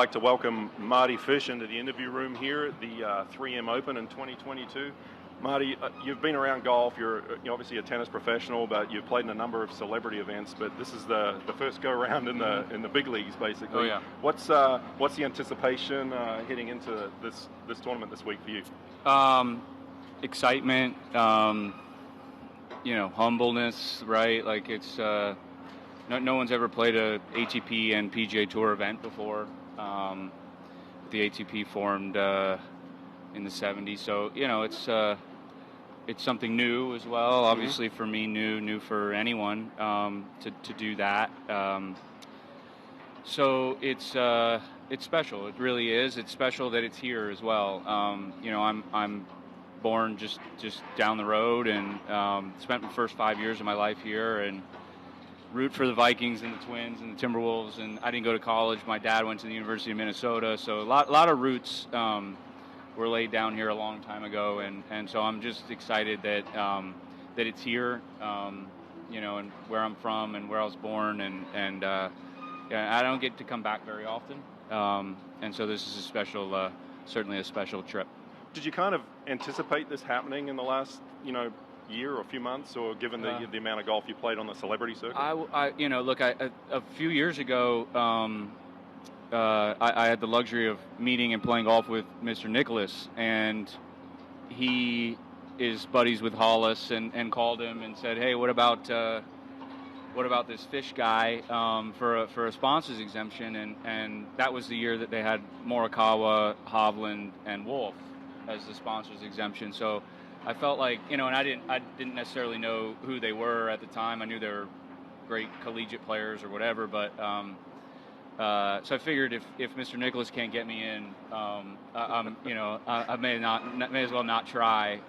I'd like to welcome Mardy Fish into the interview room here at the 3M Open in 2022. Mardy, you've been around golf. You're obviously a tennis professional, but you've played in a number of celebrity events. But this is the first go around in the big leagues, basically. Oh yeah. What's the anticipation heading into this tournament this week for you? Excitement. Humbleness, right? Like it's no one's ever played a ATP and PGA Tour event before. The ATP formed in the 70s, so it's something new as well. Obviously, for me, new for anyone to do that. So it's special. It really is. It's special that it's here as well. I'm born just down the road and spent the first 5 years of my life here and root for the Vikings and the Twins and the Timberwolves, and I didn't go to college. My dad went to the University of Minnesota, so a lot of roots were laid down here a long time ago, and so I'm just excited that it's here, and where I'm from and where I was born, and I don't get to come back very often, and so this is certainly a special trip. Did you kind of anticipate this happening in the last, year or a few months, or given the amount of golf you played on the celebrity circuit? A few years ago, I had the luxury of meeting and playing golf with Mr. Nicholas, and he is buddies with Hollis, and called him and said, "Hey, what about this Fish guy for a sponsors exemption?" And that was the year that they had Morikawa, Hovland, and Wolf as the sponsors exemption. So I felt like, and I didn't necessarily know who they were at the time. I knew they were great collegiate players or whatever, but so I figured if Mr. Nicholas can't get me in, I may as well not try.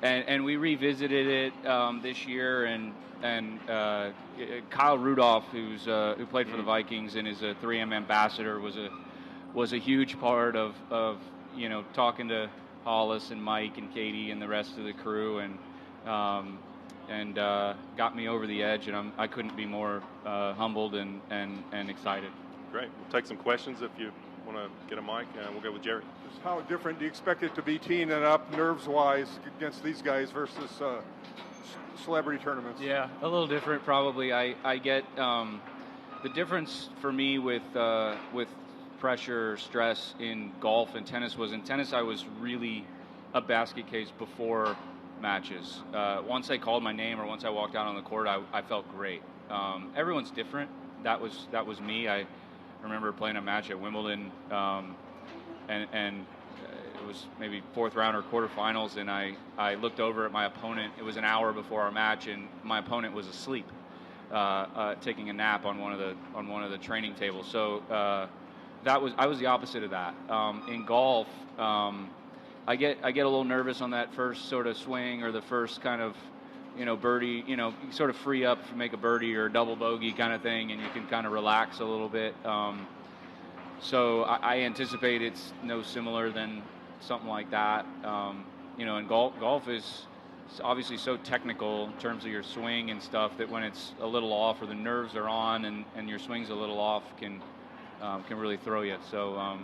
And we revisited it this year, and Kyle Rudolph, who played for the Vikings and is a 3M ambassador, was a huge part of talking to Hollis and Mike and Katie and the rest of the crew, and got me over the edge, and I couldn't be more humbled and excited. Great. We'll take some questions if you want to get a mic, and we'll go with Jerry. Just how different do you expect it to be teeing it up nerves-wise against these guys versus celebrity tournaments? Yeah, a little different probably. I get the difference for me with pressure, stress in golf and tennis was in tennis I was really a basket case before matches. Once they called my name or once I walked out on the court, I felt great. Everyone's different. That was me. I remember playing a match at Wimbledon, and it was maybe fourth round or quarterfinals, and I looked over at my opponent. It was an hour before our match, and my opponent was asleep, taking a nap on one of the training tables. So I was the opposite of that. In golf, I get a little nervous on that first sort of swing or the first kind of birdie. You sort of free up to make a birdie or a double bogey kind of thing, and you can kind of relax a little bit. So I anticipate it's no similar than something like that. And golf is obviously so technical in terms of your swing and stuff that when it's a little off or the nerves are on and your swing's a little off can really throw you. So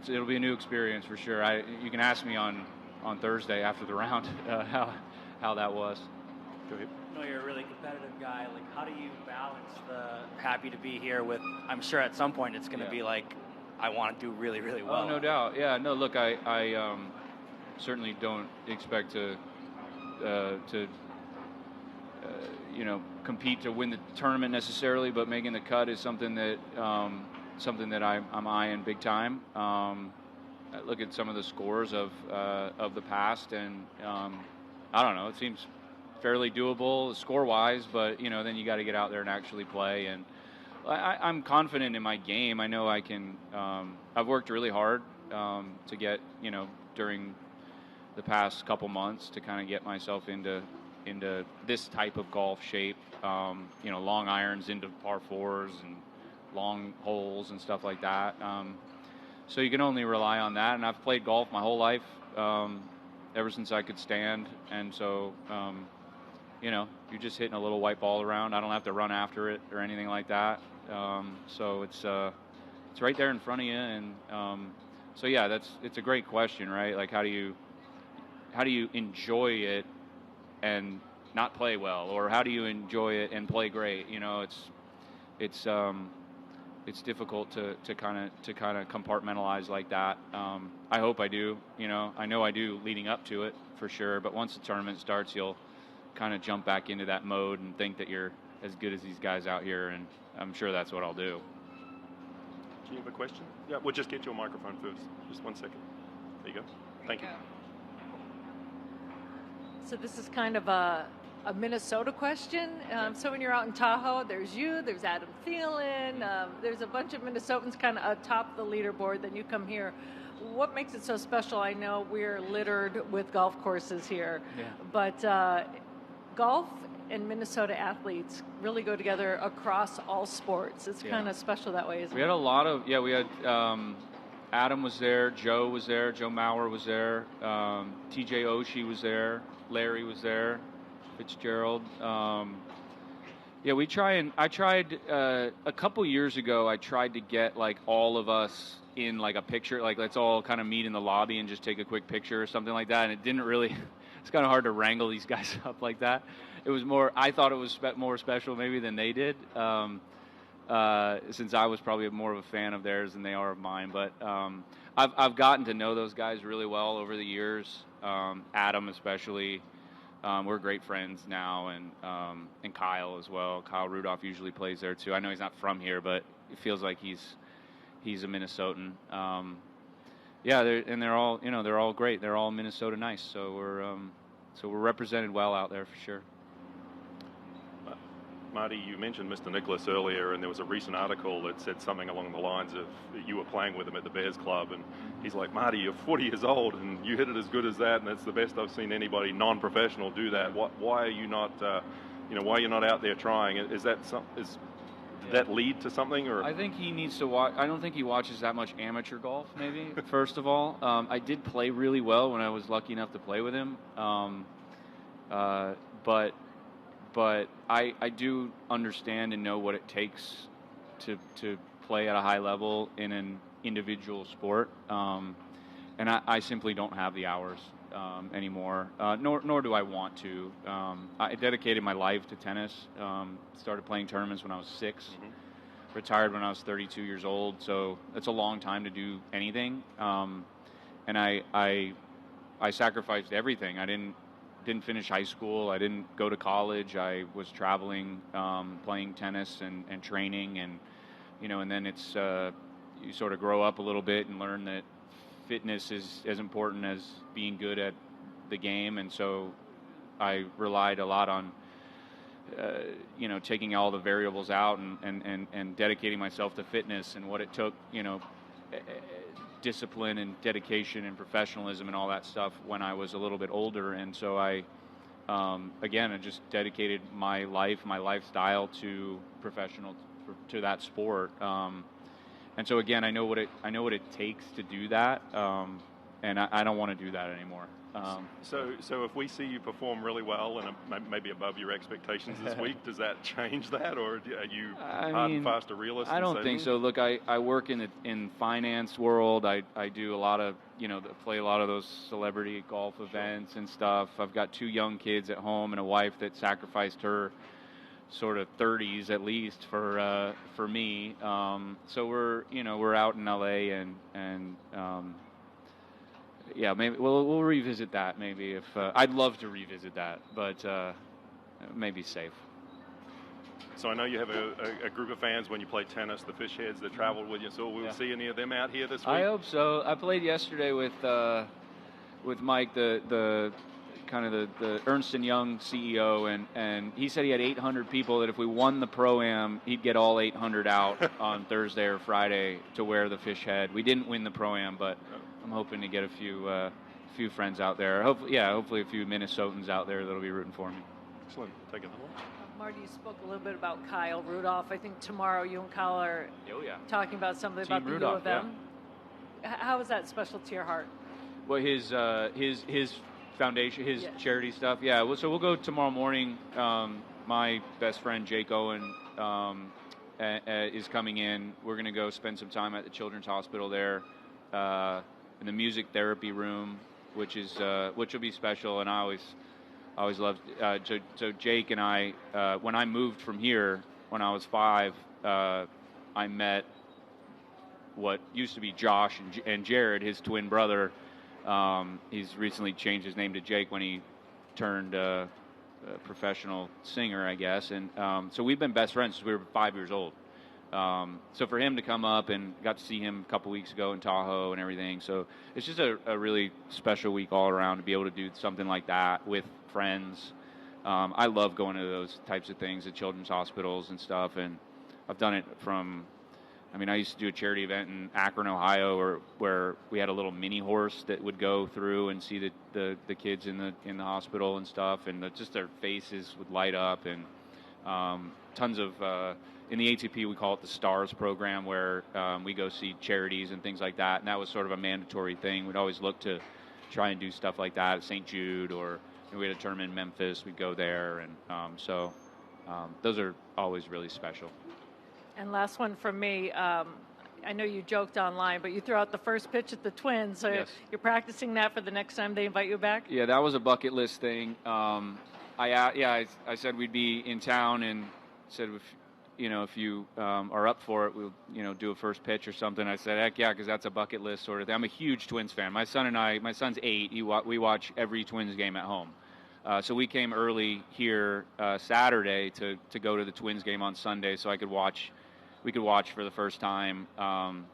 it'll be a new experience for sure. You can ask me on Thursday after the round how that was. Go ahead. I know you're a really competitive guy. Like, how do you balance the happy to be here with? I'm sure at some point it's going to be like, I want to do really, really well. Oh, no doubt. Yeah. No. Look, I certainly don't expect to compete to win the tournament necessarily, but making the cut is something that I'm eyeing big time. I look at some of the scores of the past, and I don't know. It seems fairly doable score-wise, but then you got to get out there and actually play. And I'm confident in my game. I know I can. I've worked really hard to get during the past couple months to kind of get myself into this type of golf shape. Long irons into par fours and long holes and stuff like that. So you can only rely on that. And I've played golf my whole life, ever since I could stand. And so, you're just hitting a little white ball around. I don't have to run after it or anything like that. So it's it's right there in front of you. And so yeah, it's a great question, right? Like, how do you enjoy it and not play well, or how do you enjoy it and play great? You know, it's difficult to kind of compartmentalize like that. I hope I do. You know, I know I do leading up to it for sure. But once the tournament starts, you'll kind of jump back into that mode and think that you're as good as these guys out here, and I'm sure that's what I'll do. Do you have a question? Yeah, we'll just get your microphone first. Just 1 second. There you go. Thank you. So this is kind of a Minnesota question. So when you're out in Tahoe, there's you, there's Adam Thielen, there's a bunch of Minnesotans kind of atop the leaderboard. Then you come here. What makes it so special? I know we're littered with golf courses here, but golf and Minnesota athletes really go together across all sports. It's kind of special that way, isn't it? We had a lot of, we had Adam was there, Joe was there, Joe Mauer was there, TJ Oshie was there, Larry was there, Fitzgerald. I tried a couple years ago, I tried to get like all of us in like a picture, like let's all kind of meet in the lobby and just take a quick picture or something like that. And it didn't really, it's kind of hard to wrangle these guys up like that. It was more, I thought it was more special maybe than they did, since I was probably more of a fan of theirs than they are of mine. But I've gotten to know those guys really well over the years. Adam especially. We're great friends now, and Kyle as well. Kyle Rudolph usually plays there too. I know he's not from here, but it feels like he's a Minnesotan. They're all great. They're all Minnesota nice. So we're represented well out there for sure. Marty, you mentioned Mr. Nicholas earlier, and there was a recent article that said something along the lines of you were playing with him at the Bears Club, and he's like, Marty, you're 40 years old, and you hit it as good as that, and it's the best I've seen anybody non-professional do that. Why are you not, why are you not out there trying? Did that lead to something? Or I think he needs to watch. I don't think he watches that much amateur golf. Maybe first of all, I did play really well when I was lucky enough to play with him, but I do understand and know what it takes to play at a high level in an individual sport, and I simply don't have the hours anymore, nor do I want to. I dedicated my life to tennis, started playing tournaments when I was 6, retired when I was 32 years old, so that's a long time to do anything, and I sacrificed everything. I didn't finish high school. I didn't go to college. I was traveling, playing tennis and training, and and then it's you sort of grow up a little bit and learn that fitness is as important as being good at the game, and so I relied a lot on taking all the variables out and dedicating myself to fitness and what it took, discipline and dedication and professionalism and all that stuff when I was a little bit older. And so I just dedicated my life, my lifestyle to to that sport. And so again, I know what it takes to do that. And I don't want to do that anymore. So if we see you perform really well and maybe above your expectations this week, does that change that, or are you hard and fast a realist? I don't think so. Look, I work in finance world. I do a lot of play a lot of those celebrity golf events and stuff. I've got 2 young kids at home and a wife that sacrificed her sort of 30s at least for me. So we're out in LA and maybe we'll revisit that. Maybe if I'd love to revisit that, but maybe safe. So I know you have a group of fans when you play tennis, the fish heads that traveled with you. So we'll see any of them out here this week. I hope so. I played yesterday with Mike, the kind of the Ernst & Young CEO, and he said he had 800 people that if we won the Pro-Am, he'd get all 800 out on Thursday or Friday to wear the fish head. We didn't win the Pro-Am, but I'm hoping to get a few friends out there. Hopefully a few Minnesotans out there that'll be rooting for me. Excellent. Take it home. Marty, you spoke a little bit about Kyle Rudolph. I think tomorrow you and Kyle are talking about something Team about the Rudolph, U of M. Yeah. How is that special to your heart? Well, his foundation, his charity stuff. Yeah. So we'll go tomorrow morning. My best friend Jake Owen is coming in. We're going to go spend some time at the Children's Hospital there in the music therapy room, which will be special. And I always loved. So Jake and I, when I moved from here when I was 5, I met what used to be Josh and Jared, his twin brother. He's recently changed his name to Jake when he turned a professional singer, I guess. And so we've been best friends since we were 5 years old. So for him to come up, and got to see him a couple weeks ago in Tahoe and everything. So it's just a really special week all around to be able to do something like that with friends. I love going to those types of things at children's hospitals and stuff. And I've done it I used to do a charity event in Akron, Ohio, where we had a little mini horse that would go through and see the kids in the hospital and stuff, and just their faces would light up, and tons of in the ATP we call it the STARS program, where we go see charities and things like that, and that was sort of a mandatory thing. We'd always look to try and do stuff like that at St. Jude, or we had a tournament in Memphis, we'd go there, and so those are always really special. And last one from me. I know you joked online, but you threw out the first pitch at the Twins. So yes. You're practicing that for the next time they invite you back? Yeah, that was a bucket list thing. I said we'd be in town, and said if you are up for it, we'll do a first pitch or something. I said, heck yeah, because that's a bucket list sort of thing. I'm a huge Twins fan. My son's 8. We watch every Twins game at home. So we came early here Saturday to go to the Twins game on Sunday, so we could watch for the first time.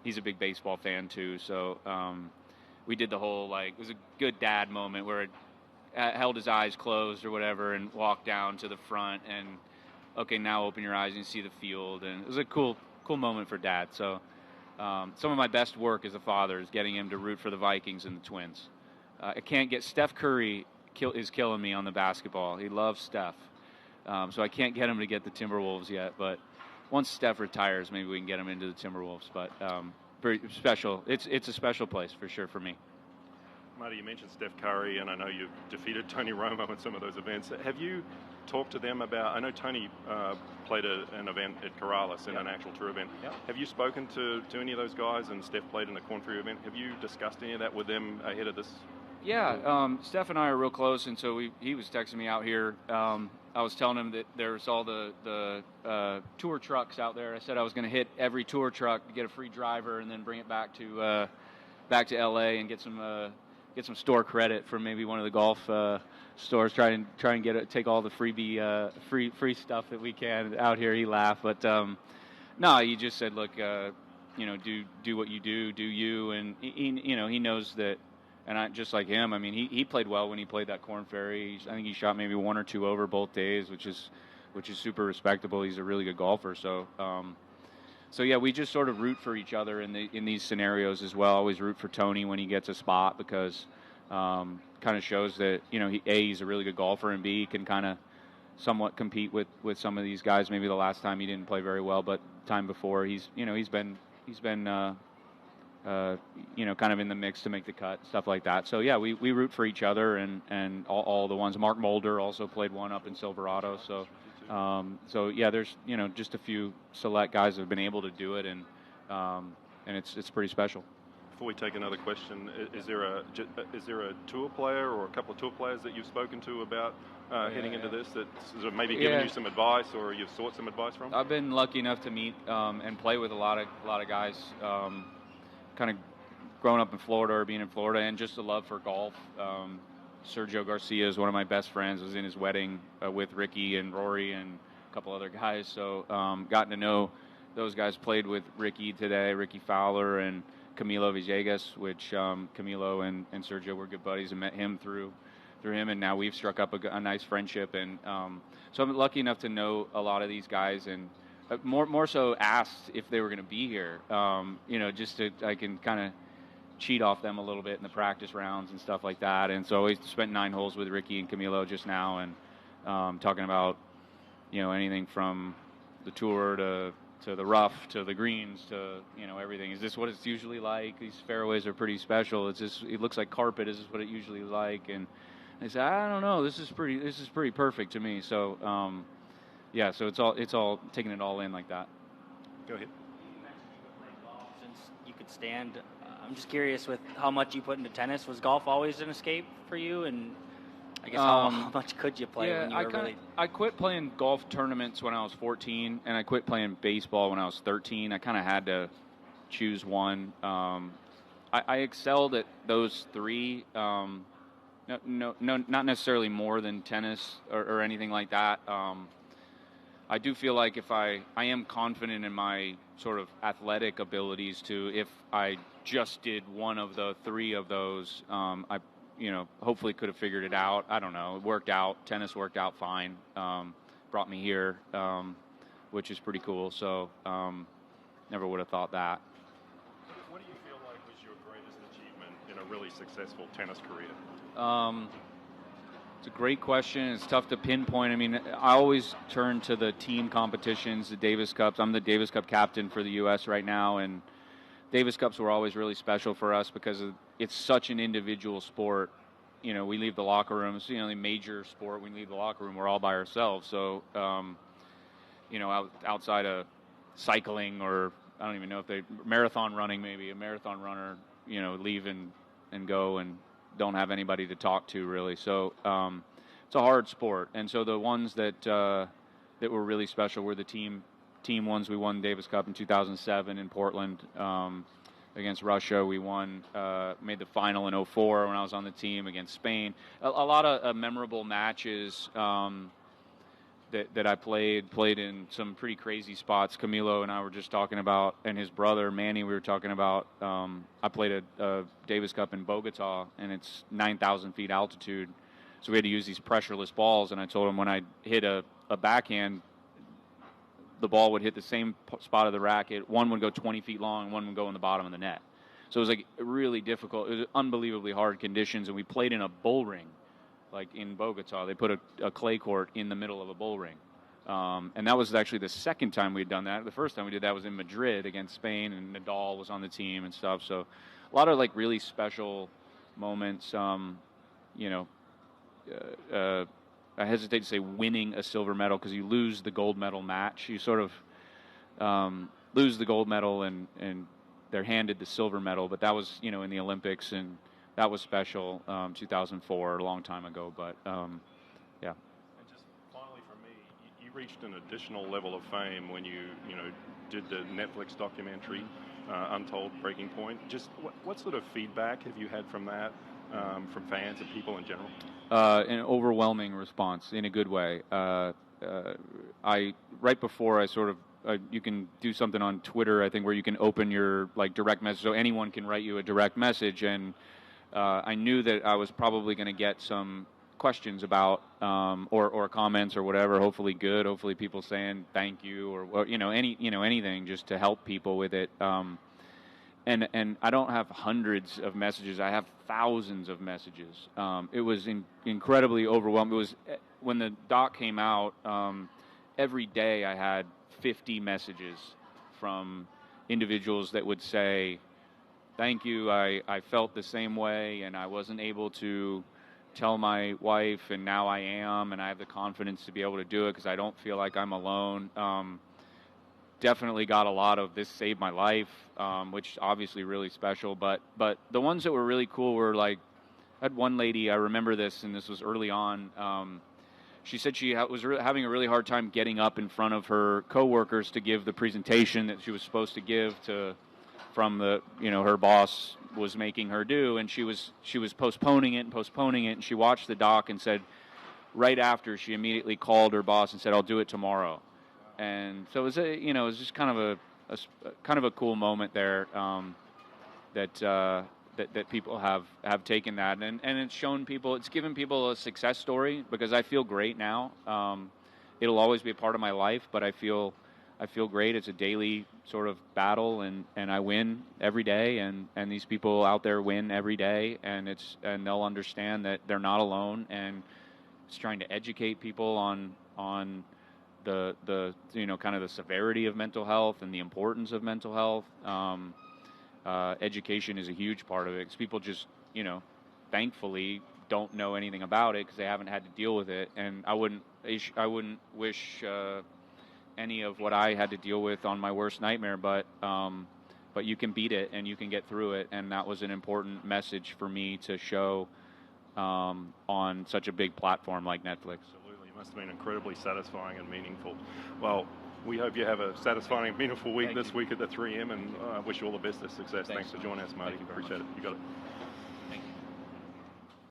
He's a big baseball fan too, so we did the whole, it was a good dad moment where it held his eyes closed or whatever and walked down to the front and, okay, now open your eyes and see the field. And it was a cool moment for dad. So some of my best work as a father is getting him to root for the Vikings and the Twins. I can't get Steph Curry is killing me on the basketball. He loves Steph. So I can't get him to get the Timberwolves yet, but once Steph retires, maybe we can get him into the Timberwolves. But very special. It's a special place for sure for me. Marty, you mentioned Steph Curry, and I know you've defeated Tony Romo in some of those events. Have you talked to them about? I know Tony played an event at Corrales in an actual tour event. Yep. Have you spoken to any of those guys? And Steph played in a Corn Ferry event. Have you discussed any of that with them ahead of this? Yeah, Steph and I are real close, and so he was texting me out here. I was telling him that there's all the tour trucks out there. I said I was going to hit every tour truck to get a free driver, and then bring it back to LA and get some store credit from maybe one of the golf stores. Try and take all the free stuff that we can out here. He laughed, but no, he just said, look, do what you do you, and he knows that. And just like him, he played well when he played that Corn Ferry. I think he shot maybe 1 or 2 over both days, which is super respectable. He's a really good golfer. So yeah, we just sort of root for each other in these scenarios as well. Always root for Tony when he gets a spot, because kind of shows that he's a really good golfer, and B, he can kind of somewhat compete with some of these guys. Maybe the last time he didn't play very well, but time before he's been kind of in the mix to make the cut, stuff like that. So yeah, we root for each other, and all the ones. Mark Mulder also played one up in Silverado. So yeah, there's just a few select guys that have been able to do it, and it's pretty special. Before we take another question, is there a tour player or a couple of tour players that you've spoken to about heading into this, that's maybe given you some advice, or you've sought some advice from? I've been lucky enough to meet and play with a lot of guys. Kind of growing up in Florida, or being in Florida, and just a love for golf. Sergio Garcia is one of my best friends. I was in his wedding with Ricky and Rory and a couple other guys. So gotten to know those guys. Played with Ricky today, Ricky Fowler and Camilo Villegas, which Camilo and Sergio were good buddies, and met him through him, and now we've struck up a nice friendship. And so I'm lucky enough to know a lot of these guys, and more so asked if they were going to be here, just I can kind of cheat off them a little bit in the practice rounds and stuff like that. And so I spent 9 holes with Ricky and Camilo just now, and talking about anything from the tour to the rough to the greens to everything. Is this what it's usually like? These fairways are pretty special. It looks like carpet. Is this what it usually like? And they said, I don't know. This is pretty perfect to me. So. Yeah, so it's all taking it all in like that. Go ahead. Since you could stand, I'm just curious with how much you put into tennis. Was golf always an escape for you? And I guess how much could you play when you were really... I quit playing golf tournaments when I was 14, and I quit playing baseball when I was 13. I kind of had to choose one. I excelled at those three. No, not necessarily more than tennis or anything like that. I do feel like if I am confident in my sort of athletic abilities to, if I just did one of the three of those, I hopefully could have figured it out. I don't know. It worked out. Tennis worked out fine. Brought me here, which is pretty cool. So never would have thought that. What do you feel like was your greatest achievement in a really successful tennis career? It's a great question. It's tough to pinpoint. I mean, I always turn to the team competitions, the Davis Cups. I'm the Davis Cup captain for the U.S. right now, and Davis Cups were always really special for us because it's such an individual sport. We leave the locker room. It's the major sport. We leave the locker room, we're all by ourselves. So, outside of cycling or I don't even know if marathon running, maybe a marathon runner, leave and go and don't have anybody to talk to really. So it's a hard sport. And so the ones that were really special were the team ones. We won Davis Cup in 2007 in Portland against Russia. We won, made the final in 2004 when I was on the team against Spain. A lot of memorable matches that I played in some pretty crazy spots. Camilo and I were just talking about, and his brother Manny, we were talking about. I played a Davis Cup in Bogota, and it's 9,000 feet altitude, so we had to use these pressureless balls. And I told him when I hit a backhand, the ball would hit the same spot of the racket. One would go 20 feet long, and one would go in the bottom of the net. So it was like really difficult. It was unbelievably hard conditions, and we played in a bull ring. Like in Bogota, they put a clay court in the middle of a bull ring. And that was actually the second time we'd done that. The first time we did that was in Madrid against Spain, and Nadal was on the team and stuff. So a lot of like really special moments. I hesitate to say winning a silver medal because you lose the gold medal match. You sort of lose the gold medal and they're handed the silver medal. But that was, in the Olympics, and that was special, 2004, a long time ago, but yeah. And just finally for me, you reached an additional level of fame when you did the Netflix documentary, Untold Breaking Point. Just what sort of feedback have you had from that, from fans and people in general? An overwhelming response in a good way. Right before I sort of, you can do something on Twitter, I think, where you can open your direct message, so anyone can write you a direct message, and I knew that I was probably going to get some questions about or comments or whatever. Hopefully good. Hopefully people saying thank you or anything just to help people with it. And I don't have hundreds of messages. I have thousands of messages. It was incredibly overwhelming. It was when the doc came out. Every day I had 50 messages from individuals that would say, thank you, I felt the same way, and I wasn't able to tell my wife, and now I am, and I have the confidence to be able to do it because I don't feel like I'm alone. Definitely got a lot of this saved my life, which is obviously really special, but the ones that were really cool were I had one lady, I remember this, and this was early on. She said she was having a really hard time getting up in front of her coworkers to give the presentation that she was supposed to give from her boss was making her do, and she was postponing it, and she watched the doc and said right after she immediately called her boss and said, I'll do it tomorrow. And so it was just kind of a cool moment there, that people have taken that, and it's shown people, it's given people a success story, because I feel great now. It'll always be a part of my life, but I feel great. It's a daily sort of battle, and I win every day, and these people out there win every day, and they'll understand that they're not alone, and it's trying to educate people on the kind of the severity of mental health and the importance of mental health. Education is a huge part of it, because people just, thankfully don't know anything about it because they haven't had to deal with it, and I wouldn't wish any of what I had to deal with on my worst nightmare, but you can beat it and you can get through it, and that was an important message for me to show on such a big platform like Netflix. Absolutely. It must have been incredibly satisfying and meaningful. Well, we hope you have a satisfying, meaningful week this week at the 3M, and wish you all the best of success. Thanks for joining us, Marty. Appreciate it. You got it.